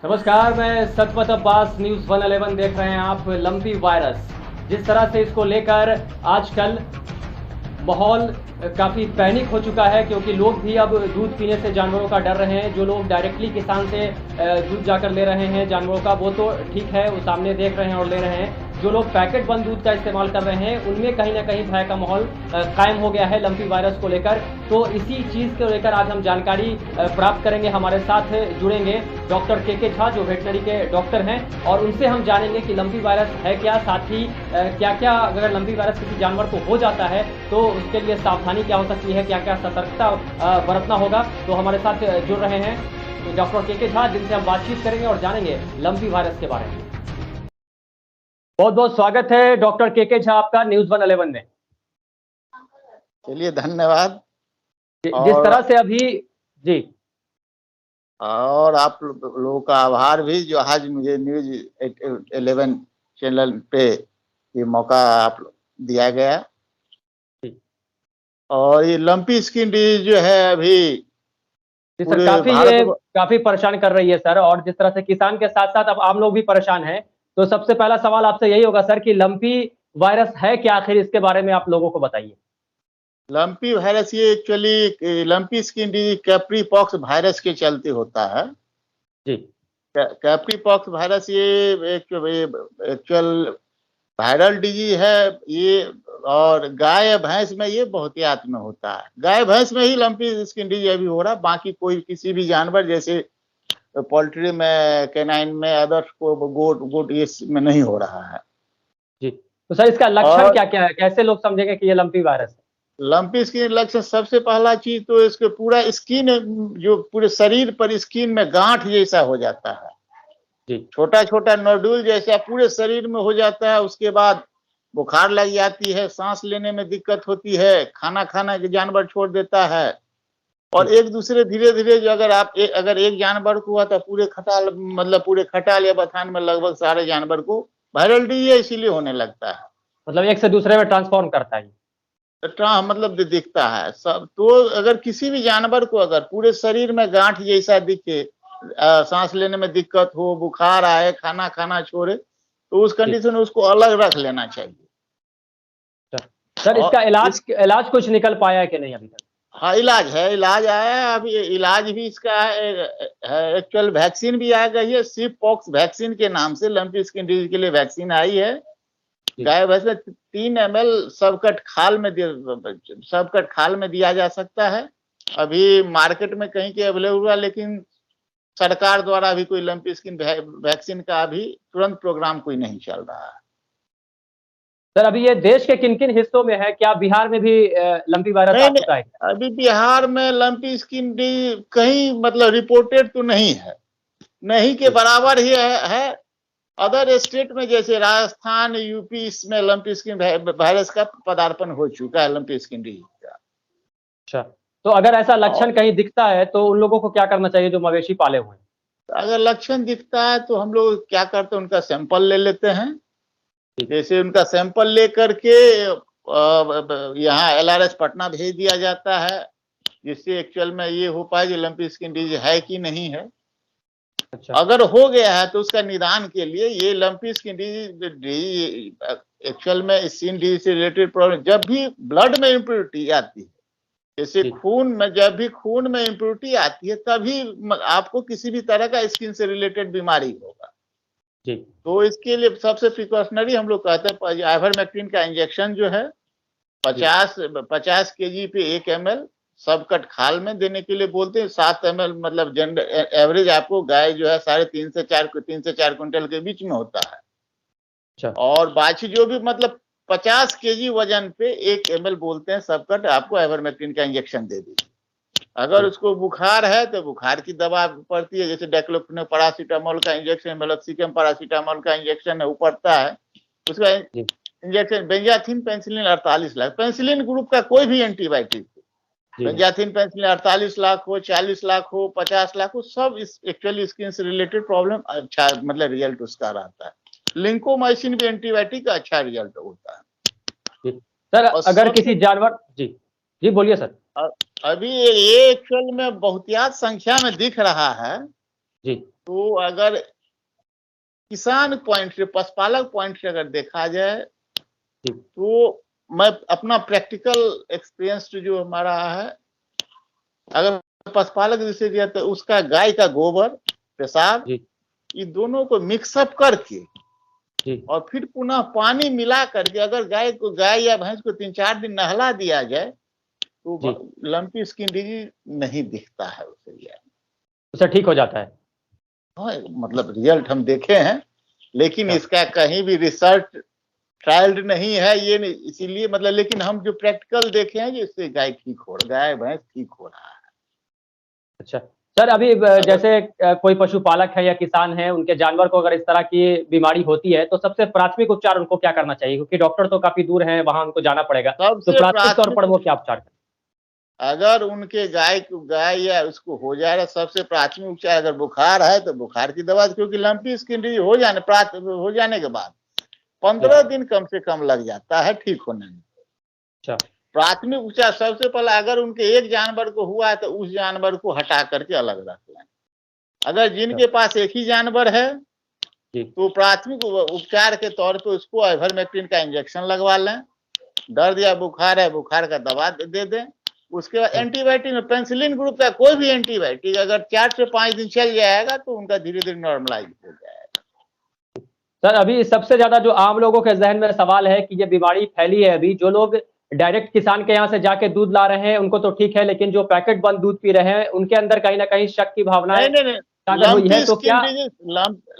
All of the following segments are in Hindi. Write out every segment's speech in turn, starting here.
नमस्कार, मैं सतपथ अब्बास। न्यूज़ 111 देख रहे हैं आप। लंपी वायरस, जिस तरह से इसको लेकर आजकल माहौल काफ़ी पैनिक हो चुका है, क्योंकि लोग भी अब दूध पीने से जानवरों का डर रहे हैं। जो लोग डायरेक्टली किसान से दूध जाकर ले रहे हैं जानवरों का, वो तो ठीक है, वो सामने देख रहे हैं और ले रहे हैं। जो लोग पैकेट बंद दूध का इस्तेमाल कर रहे हैं, उनमें कहीं ना कहीं भय का माहौल कायम हो गया है लंपी वायरस को लेकर। तो इसी चीज़ को लेकर आज हम जानकारी प्राप्त करेंगे। हमारे साथ जुड़ेंगे डॉक्टर के झा, जो वेटनरी के डॉक्टर हैं, और उनसे हम जानेंगे कि लंपी वायरस है क्या, साथ ही क्या क्या अगर लंपी वायरस किसी जानवर को हो जाता है तो उसके लिए सावधानी क्या हो सकती है, क्या क्या सतर्कता बरतना होगा। तो हमारे साथ जुड़ रहे हैं डॉक्टर के झा, जिनसे हम बातचीत करेंगे और जानेंगे लंपी वायरस के बारे में। बहुत बहुत स्वागत है डॉक्टर के झा आपका न्यूज़ 111 में। चलिए, धन्यवाद। जिस तरह से अभी जी, और आप लोगों का आभार भी, जो आज मुझे न्यूज़ 11 चैनल पे ये मौका आप दिया गया। और ये लंपी स्किन डिजीज जो है अभी सर काफी परेशान कर रही है सर, और जिस तरह से किसान के साथ साथ अब आम लोग भी परेशान हैं। तो सबसे पहला सवाल आपसे यही होगा सर कि लंपी वायरस है क्या, आखिर इसके बारे में आप लोगों को बताइए। लंपी वायरस ये actually lumpy skin disease Capri pox virus के चलते होता है जी। कैप्री पॉक्स वायरस ये एक्चुअल वायरल डिजीज है ये। और गाय भैंस में ये बहुतायत में होता है। गाय भैंस में ही लंपी स्किन डिजीज अभी हो रहा है, बाकी कोई किसी भी जानवर जैसे पोल्ट्री में, कैनाइन में, अदर्स को गोट ये में नहीं हो रहा है जी। तो सर इसका लक्षण क्या क्या है, कैसे लोग समझेंगे कि ये लंपी वायरस है? लंपी स्किन लक्षण सबसे पहला चीज तो इसके पूरा स्किन, जो पूरे शरीर पर स्किन में गांठ जैसा हो जाता है जी। छोटा छोटा नोडुल जैसा पूरे शरीर में हो जाता है। उसके बाद बुखार लग जाती है, सांस लेने में दिक्कत होती है, खाना खाना के जानवर छोड़ देता है। और एक दूसरे धीरे धीरे जो अगर एक जानवर को हुआ तो पूरे खटाल या बथान में लगभग सारे जानवर को वायरल डिजीज इसीलिए होने लगता है। मतलब एक से दूसरे में ट्रांसफॉर्म करता है। मतलब दिखता है सब। तो अगर किसी भी जानवर को अगर पूरे शरीर में गांठ जैसा दिखे, सांस लेने में दिक्कत हो, बुखार आए, खाना खाना छोड़े, तो उस कंडीशन में उसको अलग रख लेना चाहिए। सर इसका इलाज कुछ निकल पाया है कि नहीं अभी तक? हाँ, इलाज आया है अभी। इलाज भी इसका है एक्चुअल वैक्सीन भी आ गई है। सिप पॉक्स वैक्सीन के नाम से लंपी स्किन डिजीज के लिए वैक्सीन आई है। गाय भैंस में 3 ml सबकट खाल में दिया जा सकता है। अभी मार्केट में कहीं के अवेलेबल हुआ, लेकिन सरकार द्वारा अभी कोई लंपी स्किन वैक्सीन का अभी तुरंत प्रोग्राम कोई नहीं चल रहा है। सर अभी ये देश के किन किन हिस्सों में है? क्या बिहार में भी लंपी वायरस आ चुका है? अभी बिहार में लंपी स्किन डिजीज कहीं रिपोर्टेड तो नहीं है, नहीं के बराबर ही है। अदर स्टेट में जैसे राजस्थान, यूपी, इसमें लंपी स्किन वायरस का पदार्पण हो चुका है, लंपी स्किन डिजीज का। अच्छा, तो अगर ऐसा लक्षण कहीं दिखता है तो उन लोगों को क्या करना चाहिए जो मवेशी पाले हुए हैं? अगर लक्षण दिखता है तो हम लोग क्या करते हैं, उनका सैंपल ले लेते हैं। जैसे उनका सैंपल लेकर के यहाँ LRS पटना भेज दिया जाता है, जिससे एक्चुअल में ये हो पाए कि लंपी स्किन डिजीज है कि नहीं है। अच्छा। अगर हो गया है तो उसका निदान के लिए ये लंपी स्किन डिजीज एक्चुअल में स्किन डिजीज से रिलेटेड प्रॉब्लम, जब भी ब्लड में इम्प्योरिटी आती है, जैसे खून में, जब भी खून में इम्प्योरिटी आती है तभी आपको किसी भी तरह का स्किन से रिलेटेड बीमारी होगा जी। तो इसके लिए सबसे प्रिकॉशनरी हम लोग कहते हैं आइवरमेक्टिन का इंजेक्शन जो है 50 kg पे 1 ml सबकट खाल में देने के लिए बोलते हैं। 7 ml मतलब एवरेज आपको गाय जो है 3.5 से 4 क्विंटल के बीच में होता है। अच्छा। और बाछी जो भी 50 kg वजन पे 1 ml बोलते हैं सबकट आपको आइवरमेक्टिन का इंजेक्शन दे दीजिए। अगर उसको बुखार है तो बुखार की दवा पड़ती है, जैसे डेक्लोफेनाक पैरासीटामोल का इंजेक्शन, मेलोक्सिकम पैरासीटामोल का इंजेक्शन है, वो पड़ता है। उसका injection benzathine penicillin 48 lakh, penicillin group का कोई भी एंटीबायोटिक, बेंजाथिन पेनिसिलिन 48 लाख हो, 40 लाख हो, 50 लाख हो, सब एक्चुअली स्किन से रिलेटेड प्रॉब्लम अच्छा रिजल्ट उसका रहता है। लिंकोमाइसिन भी एंटीबायोटिक का अच्छा रिजल्ट होता है। सर अगर किसी जानवर जी बोलिए सर। अभी ये एक्चुअल में बहुतायत संख्या में दिख रहा है जी। तो अगर किसान पॉइंट से, पशुपालक पॉइंट से अगर देखा जाए तो मैं अपना प्रैक्टिकल एक्सपीरियंस जो हमारा है, अगर पशुपालक जिसे दिया तो उसका गाय का गोबर, पेशाब, ये दोनों को मिक्सअप करके और फिर पुनः पानी मिला करके अगर गाय या भैंस को 3-4 दिन नहला दिया जाए तो लंपी स्किन डिजीज नहीं दिखता है उसे ठीक हो जाता है। हाँ, मतलब रिजल्ट हम देखे हैं, लेकिन इसका कहीं भी रिसर्च ट्रायल्ड नहीं है ये नहीं, इसीलिए मतलब, लेकिन हम जो प्रैक्टिकल देखे हैं जिससे गाय भैंस ठीक हो रहा है। अच्छा सर, अभी जैसे कोई पशुपालक है या किसान है, उनके जानवर को अगर इस तरह की बीमारी होती है तो सबसे प्राथमिक उपचार उनको क्या करना चाहिए, क्योंकि डॉक्टर तो काफी दूर है, वहां उनको जाना पड़ेगा, तो प्राथमिक तौर पर वो क्या उपचार करें? अगर उनके गाय या उसको हो जा रहा, सबसे प्राथमिक उपचार, अगर बुखार है तो बुखार की दवा, क्योंकि लंपी स्किन डिजीज हो जाने के बाद 15 दिन कम से कम लग जाता है ठीक होने में। अच्छा, प्राथमिक उपचार सबसे पहले, अगर उनके एक जानवर को हुआ है तो उस जानवर को हटा करके अलग रख लें। अगर जिनके पास एक ही जानवर है तो प्राथमिक उपचार के तौर पे उसको आइवरमेक्टिन का इंजेक्शन लगवा लें। दर्द या बुखार है, बुखार का दवा दे दें। उसके बाद एंटीबायोटिक में पेनिसिलिन ग्रुप का कोई भी एंटीबायोटिक अगर 4 से 5 दिन चल जाएगा तो उनका धीरे धीरे नॉर्मलाइज हो जाएगा। सर, अभी सबसे ज्यादा जो आम लोगों के जहन में सवाल है कि ये बीमारी फैली है, अभी जो लोग डायरेक्ट किसान के यहाँ से जाके दूध ला रहे हैं उनको तो ठीक है, लेकिन जो पैकेट बंद दूध पी रहे हैं उनके अंदर कहीं ना कहीं शक की भावना है। नहीं,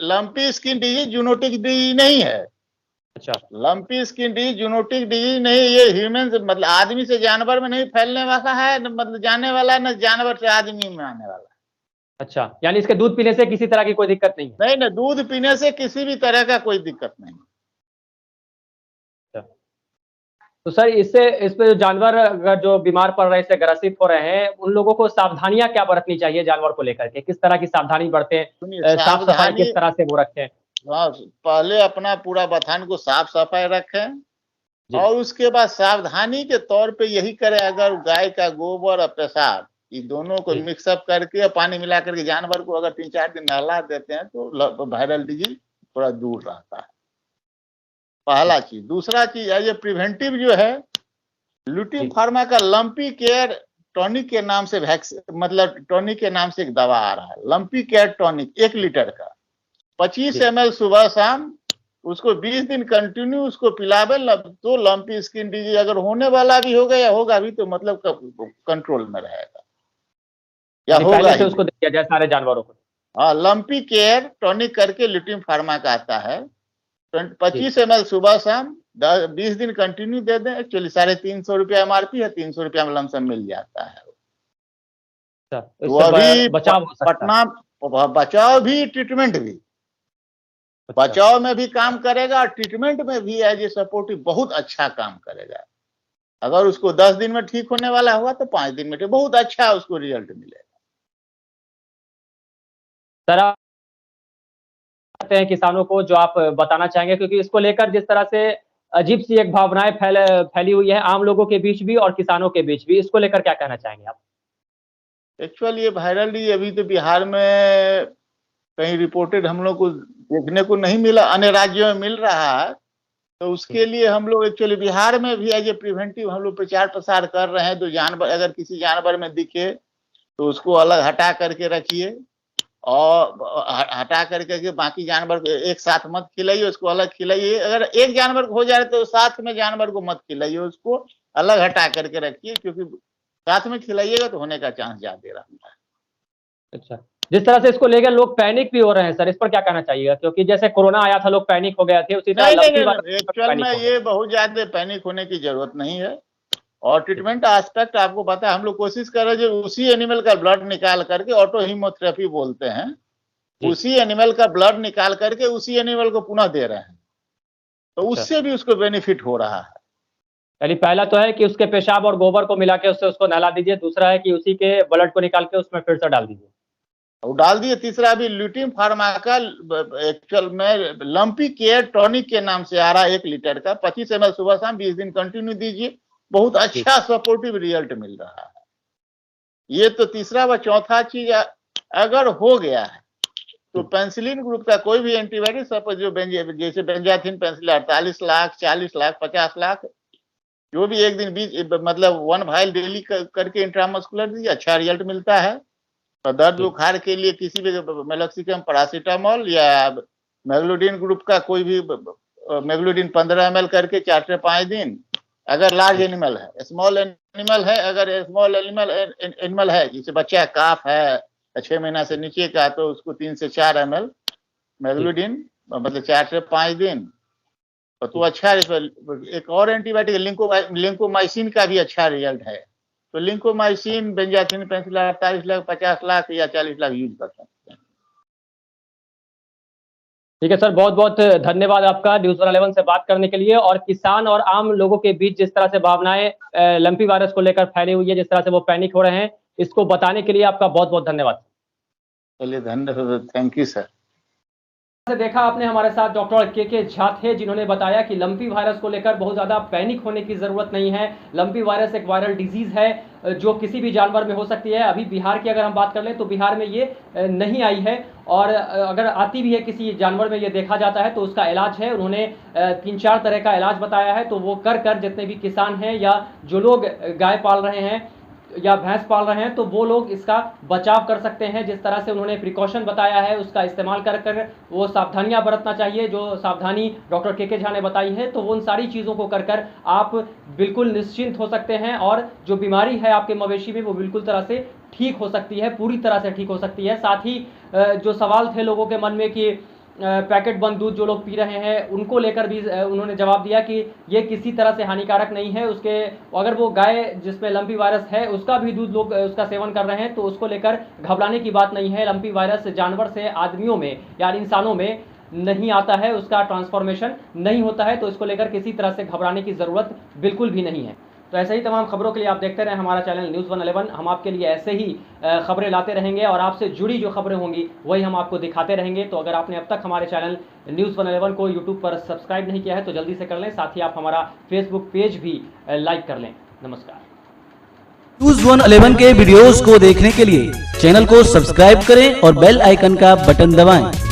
lumpy skin disease zoonotic disease नहीं है। अच्छा, lumpy skin disease zoonotic disease नहीं, ये ह्यूमन से, मतलब आदमी से जानवर में नहीं फैलने वाला है, मतलब जाने वाला है, न जानवर से आदमी में आने वाला है। अच्छा, यानी इसके दूध पीने से किसी तरह की कोई दिक्कत नहीं है? नहीं, दूध पीने से किसी भी तरह का कोई दिक्कत नहीं। तो सर, इस पे जो जानवर अगर जो बीमार पड़ रहे हैं, इससे ग्रसित हो रहे हैं, उन लोगों को सावधानियां क्या बरतनी चाहिए जानवर को लेकर के? किस तरह की सावधानी बरतें, साफ सफाई किस तरह से वो रखें? पहले अपना पूरा बथान को साफ सफाई रखें और उसके बाद सावधानी के तौर पे यही करें, अगर गाय का गोबर और पेशाब ये दोनों को मिक्सअप करके पानी मिला करके जानवर को अगर 3-4 दिन नहला देते हैं तो वायरल डिजीज थोड़ा दूर रहता है, पहला चीज। दूसरा चीज है ये प्रिवेंटिव जो है, लुटिन फार्मा का लंपी केयर टॉनिक के नाम से मतलब टॉनिक के नाम से एक दवा आ रहा है, लंपी केयर टॉनिक 1 लीटर का 25 ml सुबह शाम, उसको 20 दिन कंटिन्यू उसको पिलावे तो लंपी स्किन डिजीज अगर होने वाला भी होगा या होगा भी तो मतलब कंट्रोल में रहेगा या होगा पहले से उसको दिया जाए सारे जानवरों को। हाँ, लंपी केयर टॉनिक करके लुटिन फार्मा का आता है, 25 ml सुबह शाम 20 दिन कंटिन्यू दे दें। एक्चुअली 350 रुपया MRP है, 300 रुपया में लमसम मिल जाता है। तो अभी पटना बचाव भी ट्रीटमेंट भी, बचाव में भी काम करेगा और ट्रीटमेंट में भी एज ए सपोर्टिव बहुत अच्छा काम करेगा। अगर उसको 10 दिन में ठीक होने वाला हुआ तो 5 दिन में बहुत अच्छा उसको रिजल्ट मिलेगा। सर, हैं किसानों को जो आप बताना चाहेंगे, क्योंकि इसको लेकर जिस तरह से अजीब सी एक भावनाएं फैली हुई है आम लोगों के बीच भी और किसानों के बीच भी, इसको लेकर क्या कहना चाहेंगे आप? एक्चुअली ये वायरल अभी तो बिहार में कहीं रिपोर्टेड हम लोग को देखने को नहीं मिला, अन्य राज्यों में मिल रहा है। तो उसके लिए हम लोग एक्चुअली बिहार में भी एज ए प्रिवेंटिव हम लोग प्रचार प्रसार कर रहे हैं। तो जानवर अगर किसी जानवर में दिखे तो उसको अलग हटा करके रखिए और हटा करके बाकी जानवर को एक साथ मत खिलाइए, उसको अलग खिलाइए। अगर एक जानवर हो जाए तो साथ में जानवर को मत खिलाइए, उसको अलग हटा करके रखिए, क्योंकि साथ में खिलाइएगा तो होने का चांस ज्यादा रहता है। अच्छा, जिस तरह से इसको लेकर लोग पैनिक भी हो रहे हैं सर, इस पर क्या कहना चाहिए? क्योंकि जैसे कोरोना आया था लोग पैनिक हो गए थे, उसी तरह एक्चुअल में ये बहुत ज्यादा पैनिक होने की जरूरत नहीं है। और ट्रीटमेंट एस्पेक्ट आपको पता है, हम लोग कोशिश कर रहे हैं उसी एनिमल का ब्लड निकाल करके, ऑटो हीमोथेरेपी बोलते हैं, उसी एनिमल का ब्लड निकाल करके उसी एनिमल को पुनः दे रहे हैं, तो उससे भी उसको बेनिफिट हो रहा है। यानी पहला तो है कि उसके पेशाब और गोबर को मिला के उससे उसको नहला दीजिए, दूसरा है कि उसी के ब्लड को निकाल के उसमें फिर से डाल दीजिए, डाल दिए। तीसरा अभी लुटिन फार्मा का एक्चुअल में लंपी केयर टॉनिक के नाम से आ रहा है 1 लीटर का 25 ml सुबह शाम 20 दिन कंटिन्यू दीजिए, बहुत अच्छा सपोर्टिव रिजल्ट मिल रहा है। ये तो तीसरा व चौथा चीज अगर हो गया है तो पेंसिलिन ग्रुप का कोई भी एंटीबायोटिक सपोज जो जैसे बेंजाथिन पेंसिलिन 48 लाख 40 लाख 50 लाख जो भी एक दिन बीच मतलब 1 वाइल डेली करके इंट्रामस्कुलर दीजिए, अच्छा रिजल्ट मिलता है। और दर्द बुखार के लिए किसी भी मेलोक्सिकम पैरासीटामोल या मेगलोडिन ग्रुप का कोई भी मेगलोडिन 15 ml करके 4 से 5 दिन। अगर लार्ज एनिमल है, स्मॉल एनिमल है, अगर स्मॉल एनिमल है जैसे बच्चा काफ है 6 महीना से नीचे का, तो उसको 3 से 4 ml मेगलोडिन मतलब 4 से 5 दिन। तो अच्छा एक और एंटीबायोटिक लिंकोमाइसिन का भी अच्छा रिजल्ट है। तो lincomycin benzathine penicillin 48 lakh 50 lakh या 40 लाख यूज कर सकते हैं। ठीक है सर, बहुत बहुत धन्यवाद आपका न्यूज़ 111 से बात करने के लिए। और किसान और आम लोगों के बीच जिस तरह से भावनाएं लंपी वायरस को लेकर फैली हुई है, जिस तरह से वो पैनिक हो रहे हैं, इसको बताने के लिए आपका बहुत बहुत धन्यवाद। चलिए धन्यवाद, थैंक यू सर। से देखा आपने हमारे साथ डॉक्टर के झा थे, जिन्होंने बताया कि लंपी वायरस को लेकर बहुत ज़्यादा पैनिक होने की ज़रूरत नहीं है। लंपी वायरस एक वायरल डिजीज़ है जो किसी भी जानवर में हो सकती है। अभी बिहार की अगर हम बात कर लें तो बिहार में ये नहीं आई है, और अगर आती भी है किसी जानवर में ये देखा जाता है तो उसका इलाज है। उन्होंने 3-4 तरह का इलाज बताया है, तो वो कर जितने भी किसान हैं या जो लोग गाय पाल रहे हैं या भैंस पाल रहे हैं, तो वो लोग इसका बचाव कर सकते हैं। जिस तरह से उन्होंने प्रिकॉशन बताया है उसका इस्तेमाल कर वो सावधानियां बरतना चाहिए जो सावधानी डॉक्टर के झा ने बताई है। तो वो उन सारी चीज़ों को कर आप बिल्कुल निश्चिंत हो सकते हैं, और जो बीमारी है आपके मवेशी में वो बिल्कुल तरह से ठीक हो सकती है, पूरी तरह से ठीक हो सकती है। साथ ही जो सवाल थे लोगों के मन में कि पैकेट बंद दूध जो लोग पी रहे हैं, उनको लेकर भी उन्होंने जवाब दिया कि ये किसी तरह से हानिकारक नहीं है। उसके अगर वो गाय जिसमें लंपी वायरस है उसका भी दूध लोग उसका सेवन कर रहे हैं तो उसको लेकर घबराने की बात नहीं है। लंपी वायरस जानवर से आदमियों में या इंसानों में नहीं आता है, उसका ट्रांसफॉर्मेशन नहीं होता है, तो इसको लेकर किसी तरह से घबराने की ज़रूरत बिल्कुल भी नहीं है। तो ऐसे ही तमाम खबरों के लिए आप देखते रहें हमारा चैनल न्यूज़ 111। हम आपके लिए ऐसे ही खबरें लाते रहेंगे और आपसे जुड़ी जो खबरें होंगी वही हम आपको दिखाते रहेंगे। तो अगर आपने अब तक हमारे चैनल न्यूज़ 111 को यूट्यूब पर सब्सक्राइब नहीं किया है तो जल्दी से कर लें। साथ ही आप हमारा फेसबुक पेज भी लाइक कर लें। नमस्कार। न्यूज़ 111 के वीडियोस को देखने के लिए चैनल को सब्सक्राइब करें और बेल आइकन का बटन दबाएं।